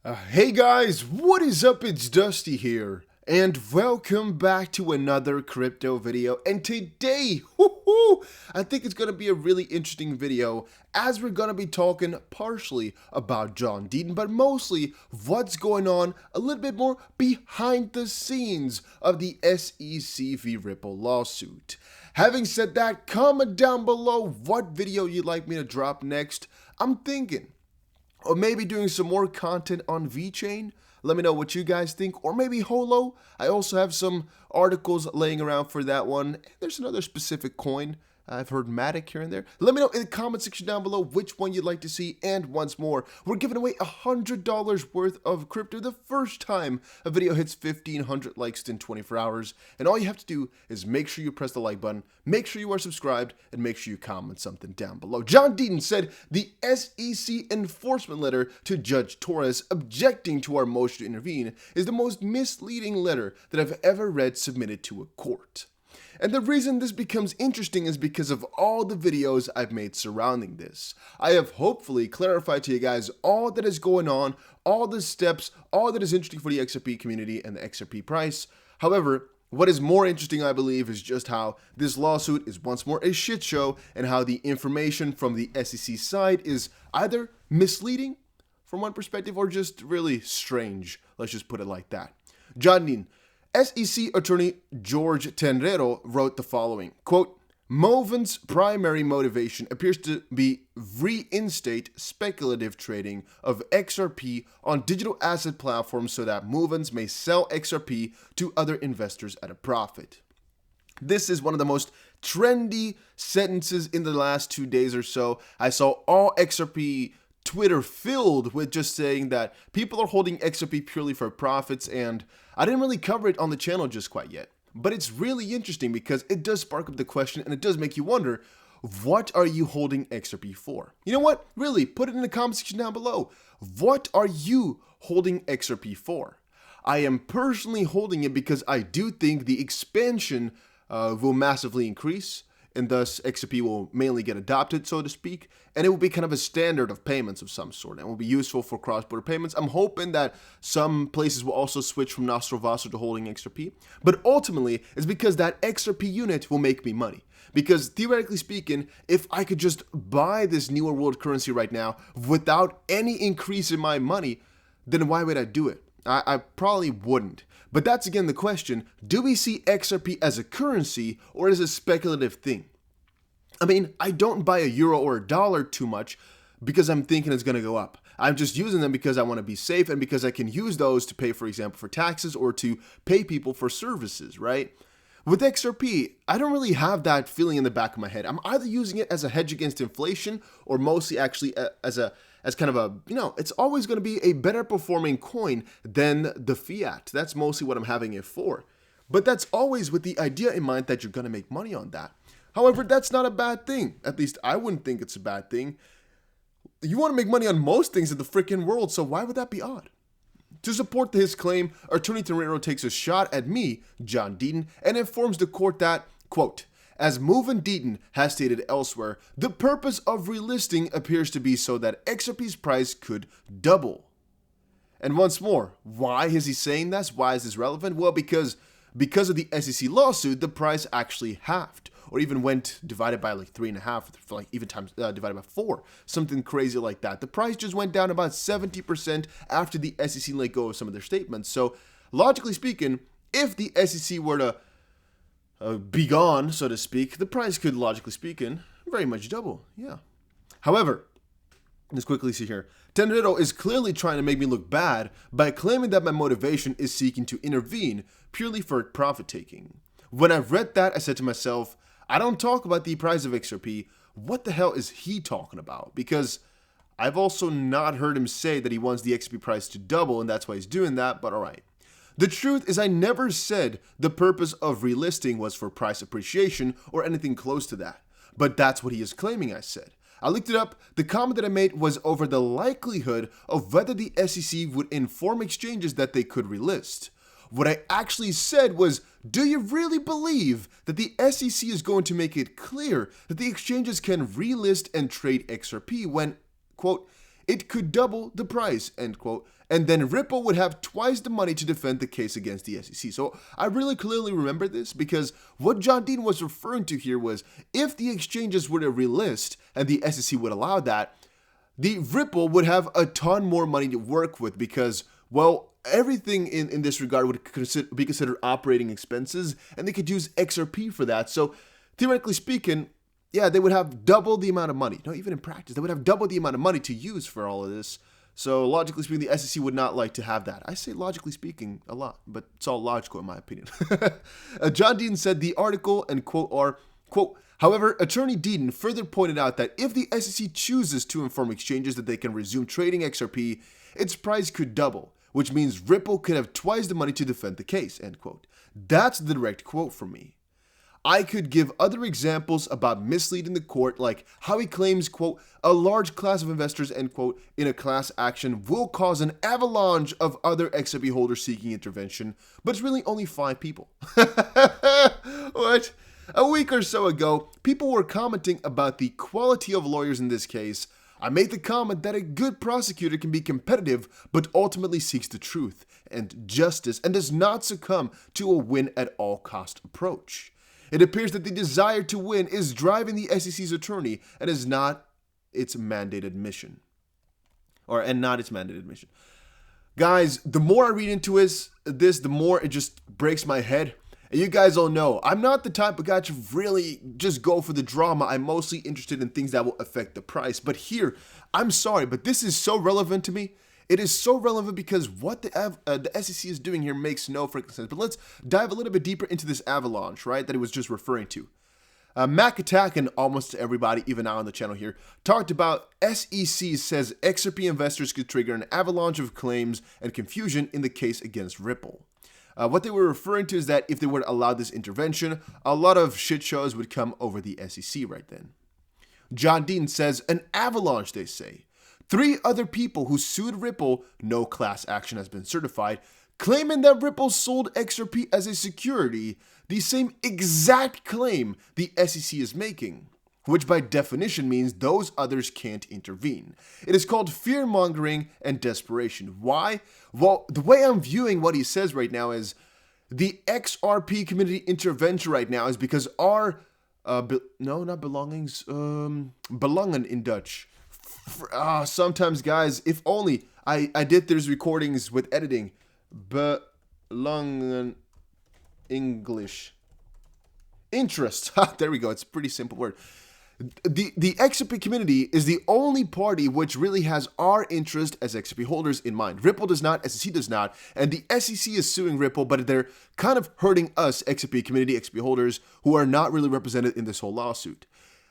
Hey guys, what is up? It's Dusty here, and welcome back to another crypto video. And today, I think it's going to be a really interesting video as we're going to be talking partially about John Deaton, but mostly what's going on a little bit more behind the scenes of the SEC v Ripple lawsuit. Having said that, comment down below what video you'd like me to drop next. I'm thinking or maybe doing some more content on VeChain. Let me know what you guys think. Or maybe Holo. I also have some articles laying around for that one. There's another specific coin. I've heard Matic here and there. Let me know in the comment section down below which one you'd like to see. And once more, we're giving away $100 worth of crypto the first time a video hits 1,500 likes in 24 hours. And all you have to do is make sure you press the like button, make sure you are subscribed, and make sure you comment something down below. John Deaton said the SEC enforcement letter to Judge Torres objecting to our motion to intervene is the most misleading letter that I've ever read submitted to a court. And the reason this becomes interesting is because of all the videos I've made surrounding this. I have hopefully clarified to you guys all that is going on, all the steps, all that is interesting for the XRP community and the XRP price. However, what is more interesting, I believe, is just how this lawsuit is once more a shit show and how the information from the SEC side is either misleading from one perspective or just really strange. Let's just put it like that. John Deaton, SEC attorney George Tenrero wrote the following, quote, Moven's primary motivation appears to be reinstate speculative trading of XRP on digital asset platforms so that Movens may sell XRP to other investors at a profit. This is one of the most trendy sentences in the last 2 days or so. I saw all XRP Twitter filled with just saying that people are holding XRP purely for profits, and I didn't really cover it on the channel just quite yet. But it's really interesting because it does spark up the question and it does make you wonder, what are you holding XRP for? You know what? Really, put it in the comment section down below. What are you holding XRP for? I am personally holding it because I do think the expansion will massively increase, and thus XRP will mainly get adopted, so to speak, and it will be kind of a standard of payments of some sort, and will be useful for cross-border payments. I'm hoping that some places will also switch from Nostro Vaso to holding XRP, but ultimately, it's because that XRP unit will make me money. Because theoretically speaking, if I could just buy this newer world currency right now without any increase in my money, then why would I do it? I probably wouldn't. But that's again the question, do we see XRP as a currency or as a speculative thing? I mean, I don't buy a euro or a dollar too much because I'm thinking it's going to go up. I'm just using them because I want to be safe and because I can use those to pay, for example, for taxes or to pay people for services, right? With XRP, I don't really have that feeling in the back of my head. I'm either using it as a hedge against inflation or mostly actually as kind of a, it's always going to be a better performing coin than the fiat. That's mostly what I'm having it for. But that's always with the idea in mind that you're going to make money on that. However, that's not a bad thing. At least I wouldn't think it's a bad thing. You want to make money on most things in the freaking world, so why would that be odd? To support his claim, Attorney Tenrero takes a shot at me, John Deaton, and informs the court that, quote, as Moven Deaton has stated elsewhere, the purpose of relisting appears to be so that XRP's price could double. And once more, why is he saying this? Why is this relevant? Well, because of the SEC lawsuit, the price actually halved, or even went divided by like 3.5, like even times divided by 4, something crazy like that. The price just went down about 70% after the SEC let go of some of their statements. So logically speaking, if the SEC were to be gone, so to speak, the price could, logically speaking, very much double. Yeah. However, let's quickly see here. Tenrero is clearly trying to make me look bad by claiming that my motivation is seeking to intervene purely for profit taking. When I read that, I said to myself, I don't talk about the price of XRP. What the hell is he talking about? Because I've also not heard him say that he wants the XRP price to double, and that's why he's doing that, but all right. The truth is I never said the purpose of relisting was for price appreciation or anything close to that. But that's what he is claiming I said. I looked it up. The comment that I made was over the likelihood of whether the SEC would inform exchanges that they could relist. What I actually said was, do you really believe that the SEC is going to make it clear that the exchanges can relist and trade XRP when, quote, it could double the price, end quote. And then Ripple would have twice the money to defend the case against the SEC. So I really clearly remember this because what John Dean was referring to here was if the exchanges were to relist and the SEC would allow that, the Ripple would have a ton more money to work with because, well, everything in this regard would be considered operating expenses, and they could use XRP for that. So theoretically speaking, yeah, they would have double the amount of money. No, even in practice, they would have double the amount of money to use for all of this. So logically speaking, the SEC would not like to have that. I say logically speaking a lot, but it's all logical in my opinion. John Dean said the article and quote are, quote, however, Attorney Dean further pointed out that if the SEC chooses to inform exchanges that they can resume trading XRP, its price could double, which means Ripple could have twice the money to defend the case, end quote. That's the direct quote from me. I could give other examples about misleading the court, like how he claims, quote, a large class of investors, end quote, in a class action will cause an avalanche of other XRP holders seeking intervention, but it's really only 5 people. What? A week or so ago, people were commenting about the quality of lawyers in this case. I made the comment that a good prosecutor can be competitive, but ultimately seeks the truth and justice and does not succumb to a win-at-all-cost approach. It appears that the desire to win is driving the SEC's attorney and is not its mandated mission. Not its mandated mission. Guys, the more I read into this, the more it just breaks my head. And you guys all know, I'm not the type of guy to really just go for the drama. I'm mostly interested in things that will affect the price. But here, I'm sorry, but this is so relevant to me. It is so relevant because what the SEC is doing here makes no freaking sense. But let's dive a little bit deeper into this avalanche, right, that it was just referring to. Mac Attack and almost everybody, even now on the channel here, talked about SEC says XRP investors could trigger an avalanche of claims and confusion in the case against Ripple. What they were referring to is that if they were to allow this intervention, a lot of shit shows would come over the SEC right then. John Dean says, an avalanche, they say. 3 other people who sued Ripple, no class action has been certified, claiming that Ripple sold XRP as a security, the same exact claim the SEC is making, which by definition means those others can't intervene. It is called fear-mongering and desperation. Why? Well, the way I'm viewing what he says right now is the XRP community intervention right now is because our, belonging in Dutch. Sometimes, guys, if only I did these recordings with editing. Belangen English. Interest. There we go. It's a pretty simple word. The XRP community is the only party which really has our interest as XRP holders in mind. Ripple does not, SEC does not, and the SEC is suing Ripple, but they're kind of hurting us XRP community, XRP holders, who are not really represented in this whole lawsuit.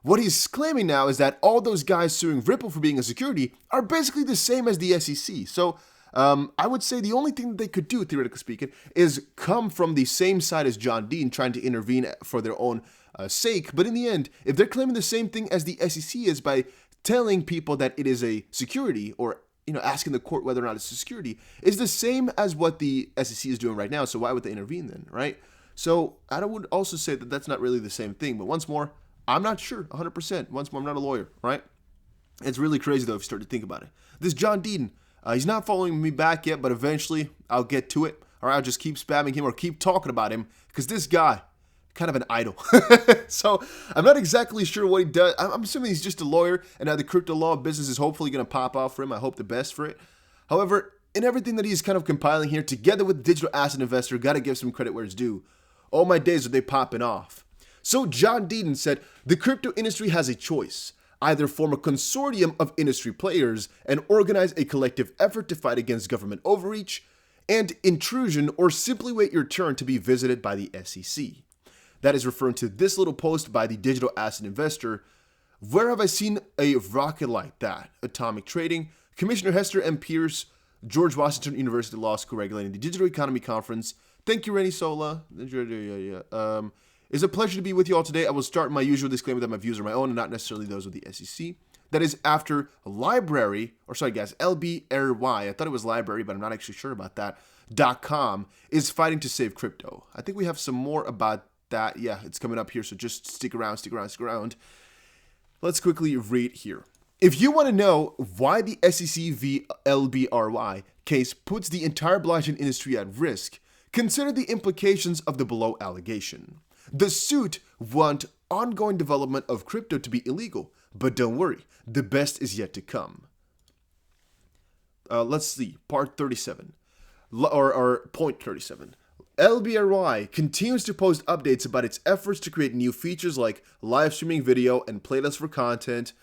What he's claiming now is that all those guys suing Ripple for being a security are basically the same as the SEC. So I would say the only thing that they could do, theoretically speaking, is come from the same side as John Dean, trying to intervene for their own sake. But in the end, if they're claiming the same thing as the SEC is by telling people that it is a security, or asking the court whether or not it's a security, is the same as what the SEC is doing right now. So why would they intervene then, right? So I would also say that that's not really the same thing. But once more, I'm not sure 100%. Once more, I'm not a lawyer, right? It's really crazy though if you start to think about it. This John Dean, he's not following me back yet, but eventually I'll get to it. Or I'll just keep spamming him or keep talking about him, because this guy, kind of an idol. So I'm not exactly sure what he does. I'm assuming he's just a lawyer, and now the crypto law business is hopefully going to pop off for him. I hope the best for it. However, in everything that he's kind of compiling here, together with Digital Asset Investor, got to give some credit where it's due. All my days are they popping off. So John Dean said, the crypto industry has a choice. Either form a consortium of industry players and organize a collective effort to fight against government overreach and intrusion, or simply wait your turn to be visited by the SEC. That is referring to this little post by the Digital Asset Investor. Where have I seen a rocket like that? Atomic Trading, Commissioner Hester M. Pierce, George Washington University Law School regulating the Digital Economy Conference. Thank you, Rennie Sola. It's a pleasure to be with you all today. I will start my usual disclaimer that my views are my own and not necessarily those of the SEC. That is after LBRY, LBRY, I thought it was library, but I'm not actually sure about that, .com, is fighting to save crypto. I think we have some more about that. Yeah, it's coming up here, so just stick around. Let's quickly read here. If you want to know why the SEC v. LBRY case puts the entire blockchain industry at risk, consider the implications of the below allegation. The suit want ongoing development of crypto to be illegal, but don't worry, the best is yet to come. Let's see, part 37, or point 37. LBRY continues to post updates about its efforts to create new features like live streaming video and playlists for content.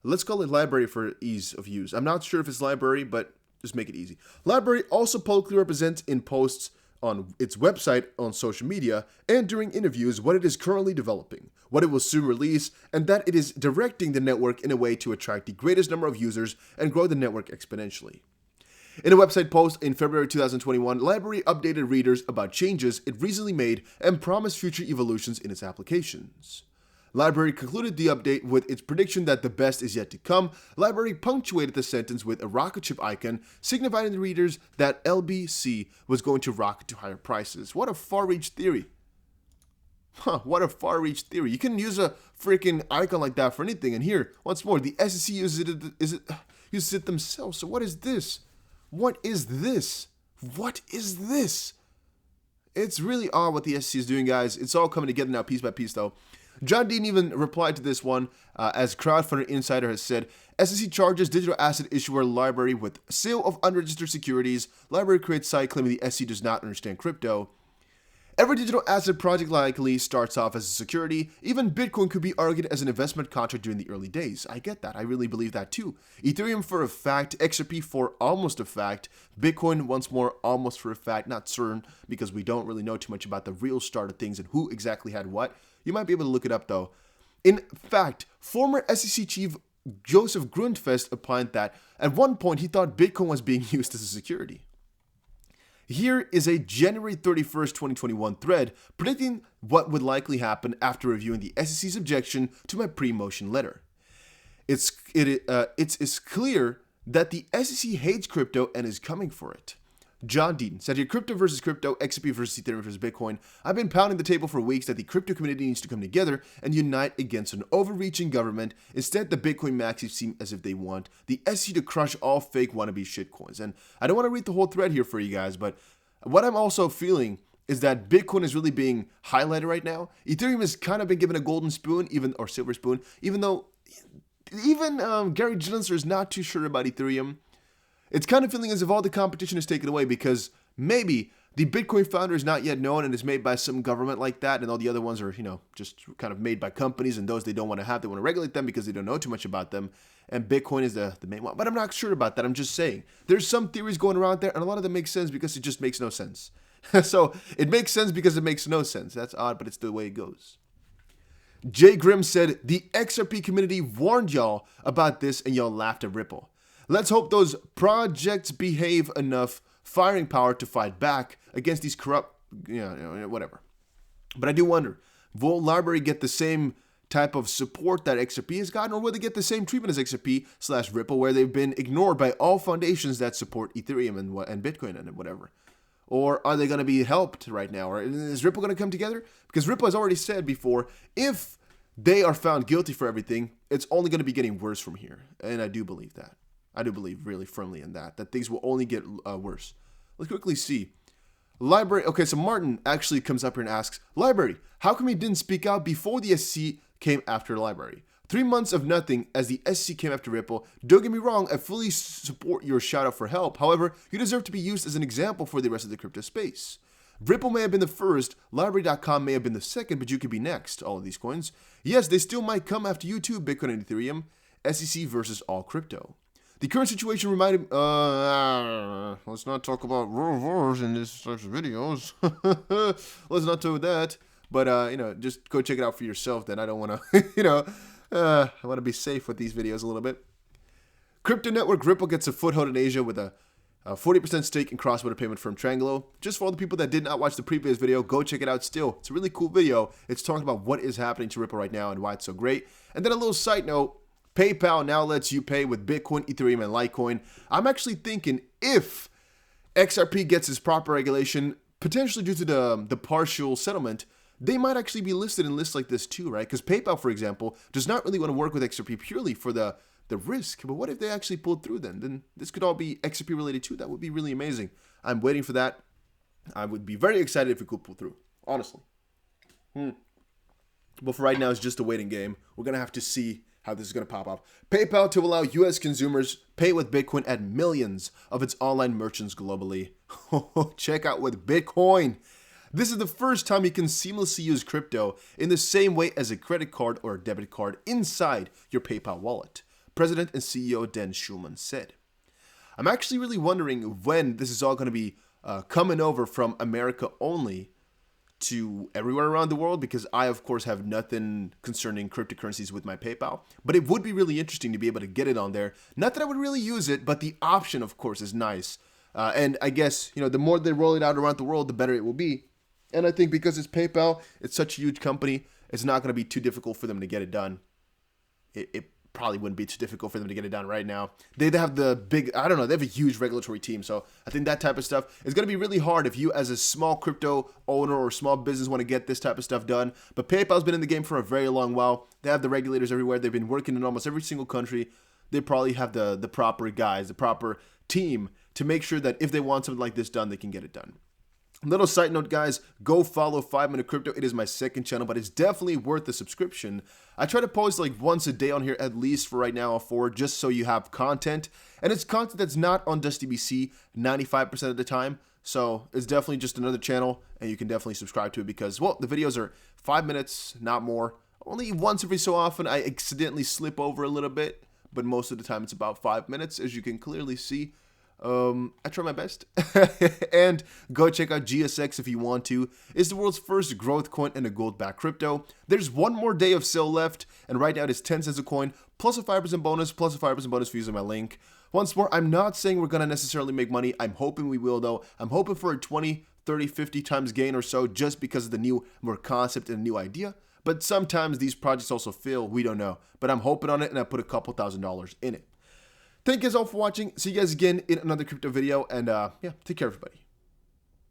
Let's call it LBRY for ease of use. I'm not sure if it's LBRY, but just make it easy. LBRY also publicly represents in posts on its website, on social media, and during interviews what it is currently developing, what it will soon release, and that it is directing the network in a way to attract the greatest number of users and grow the network exponentially. In a website post in February 2021, LBRY updated readers about changes it recently made and promised future evolutions in its applications. LBRY concluded the update with its prediction that the best is yet to come. LBRY punctuated the sentence with a rocket ship icon, signifying to readers that LBC was going to rocket to higher prices. What a far-reach theory. What a far-reach theory. You can use a freaking icon like that for anything. And here, once more, the SEC uses it themselves. So what is this? What is this? What is this? It's really odd what the SEC is doing, guys. It's all coming together now, piece by piece, though. John Dean even replied to this one, as Crowdfunder Insider has said, SEC charges digital asset issuer LBRY with sale of unregistered securities. LBRY creates site claiming the SEC does not understand crypto. Every digital asset project likely starts off as a security. Even Bitcoin could be argued as an investment contract during the early days. I get that. I really believe that too. Ethereum for a fact, XRP for almost a fact, Bitcoin once more almost for a fact, not certain because we don't really know too much about the real start of things and who exactly had what. You might be able to look it up though. In fact, former SEC chief Joseph Grundfest opined that at one point he thought Bitcoin was being used as a security. Here is a January 31st, 2021 thread predicting what would likely happen after reviewing the SEC's objection to my pre-motion letter. It's clear that the SEC hates crypto and is coming for it. John Dean said here, crypto versus crypto, XRP versus Ethereum versus Bitcoin. I've been pounding the table for weeks that the crypto community needs to come together and unite against an overreaching government. Instead, the Bitcoin maxis seem as if they want the SEC to crush all fake wannabe shitcoins. And I don't want to read the whole thread here for you guys, but what I'm also feeling is that Bitcoin is really being highlighted right now. Ethereum has kind of been given a golden spoon, or silver spoon, even though even Gary Gensler is not too sure about Ethereum. It's kind of feeling as if all the competition is taken away because maybe the Bitcoin founder is not yet known and is made by some government like that, and all the other ones are, just kind of made by companies, and those they don't want to have, they want to regulate them because they don't know too much about them, and Bitcoin is the main one. But I'm not sure about that. I'm just saying. There's some theories going around there, and a lot of them make sense because it just makes no sense. So it makes sense because it makes no sense. That's odd, but it's the way it goes. Jay Grimm said, the XRP community warned y'all about this, and y'all laughed at Ripple. Let's hope those projects behave enough firing power to fight back against these corrupt, whatever. But I do wonder, will LBRY get the same type of support that XRP has gotten, or will they get the same treatment as XRP/Ripple, where they've been ignored by all foundations that support Ethereum and Bitcoin and whatever? Or are they going to be helped right now? Or is Ripple going to come together? Because Ripple has already said before, if they are found guilty for everything, it's only going to be getting worse from here. And I do believe that. I do believe really firmly in that things will only get worse. Let's quickly see. LBRY, okay, so Martin actually comes up here and asks, LBRY, how come you didn't speak out before the SEC came after LBRY? 3 months of nothing as the SEC came after Ripple. Don't get me wrong, I fully support your shout out for help. However, you deserve to be used as an example for the rest of the crypto space. Ripple may have been the first, LBRY.com may have been the second, but you could be next, all of these coins. Yes, they still might come after you too, Bitcoin and Ethereum. SEC versus all crypto. The current situation reminded let's not talk about wars in this types of videos. Let's not do that. But, just go check it out for yourself then. I don't want to, I want to be safe with these videos a little bit. Crypto network Ripple gets a foothold in Asia with a 40% stake in cross-border payment firm Tranglo. Just for all the people that did not watch the previous video, go check it out still. It's a really cool video. It's talking about what is happening to Ripple right now and why it's so great. And then a little side note, PayPal now lets you pay with Bitcoin, Ethereum, and Litecoin. I'm actually thinking if XRP gets its proper regulation, potentially due to the partial settlement, they might actually be listed in lists like this too, right? Because PayPal, for example, does not really want to work with XRP purely for the the risk. But what if they actually pulled through then? Then this could all be XRP related too. That would be really amazing. I'm waiting for that. I would be very excited if it could pull through, honestly. But for right now, it's just a waiting game. We're going to have to see how this is going to pop off. PayPal to allow US consumers pay with Bitcoin at millions of its online merchants globally. Check out with Bitcoin. This is the first time you can seamlessly use crypto in the same way as a credit card or a debit card inside your PayPal wallet, President and CEO Dan Schulman said. I'm actually really wondering when this is all going to be coming over from America only to everywhere around the world, because I, of course, have nothing concerning cryptocurrencies with my PayPal. But it would be really interesting to be able to get it on there. Not that I would really use it, but the option, of course, is nice. And I guess, the more they roll it out around the world, the better it will be. And I think because it's PayPal, it's such a huge company, it's not going to be too difficult for them to get it done. It probably wouldn't be too difficult for them to get it done right now. They have the big, I don't know, they have a huge regulatory team. So I think that type of stuff is going to be really hard if you as a small crypto owner or small business want to get this type of stuff done. But PayPal's been in the game for a very long while. They have the regulators everywhere. They've been working in almost every single country. They probably have the proper guys, the proper team to make sure that if they want something like this done, they can get it done. Little side note, guys, go follow 5 Minute Crypto. It is my second channel, but it's definitely worth the subscription. I try to post like once a day on here, at least for right now, just so you have content. And it's content that's not on DustyBC 95% of the time. So it's definitely just another channel, and you can definitely subscribe to it because, well, the videos are 5 minutes, not more. Only once every so often I accidentally slip over a little bit, but most of the time it's about 5 minutes, as you can clearly see. I try my best. And go check out GSX if you want to. It's the world's first growth coin and a gold-backed crypto. There's one more day of sale left, and right now it is 10 cents a coin, plus a 5% bonus, plus a 5% bonus for using my link. Once more, I'm not saying we're going to necessarily make money. I'm hoping we will, though. I'm hoping for a 20, 30, 50 times gain or so, just because of the new more concept and new idea. But sometimes these projects also fail. We don't know. But I'm hoping on it, and I put a couple $1,000s in it. Thank you guys all for watching. See you guys again in another crypto video. And yeah, take care, everybody.